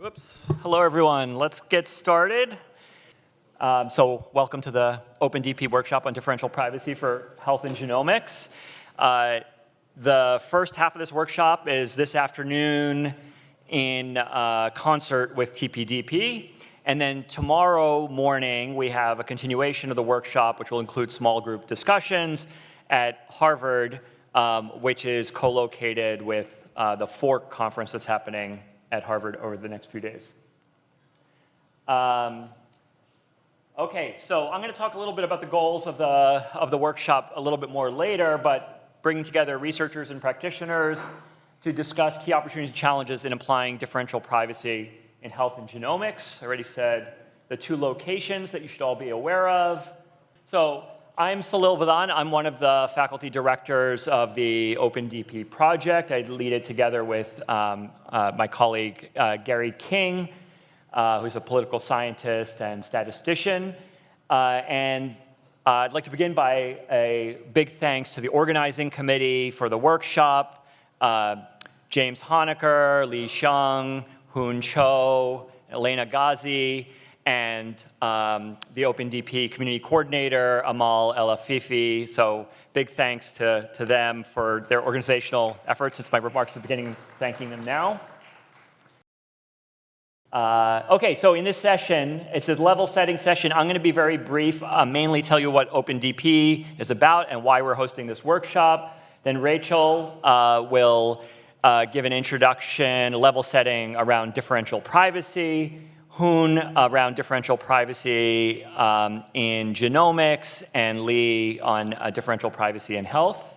Oops. Hello, everyone. Let's get started. So welcome to the OpenDP workshop on differential privacy for health and genomics. The first half of this workshop is this afternoon in concert with TPDP. And then tomorrow morning, we have a continuation of the workshop, which will include small group discussions at Harvard, which is co-located with the Fork conference that's happening at Harvard over the next few days. Okay, so I'm going to talk a little bit about the goals of the workshop a little bit more later, but bringing together researchers and practitioners to discuss key opportunities and challenges in applying differential privacy in health and genomics. I already said the two locations that you should all be aware of. So I'm Salil Vadhan. I'm one of the faculty directors of the OpenDP project. I lead it together with my colleague Gary King, who's a political scientist and statistician. And I'd like to begin by a big thanks to the organizing committee for the workshop, James Honecker, Li Xiang, Hoon Cho, Elena Ghazi, and the OpenDP community coordinator, Amal El Afifi. So big thanks to them for their organizational efforts. Since my remarks at the beginning, thanking them now. Okay, so in this session, it's a level setting session. I'm going to be very brief, mainly tell you what OpenDP is about and why we're hosting this workshop. Then Rachel will give an introduction, level setting around differential privacy. Hoon around differential privacy in genomics, and Lee on differential privacy in health.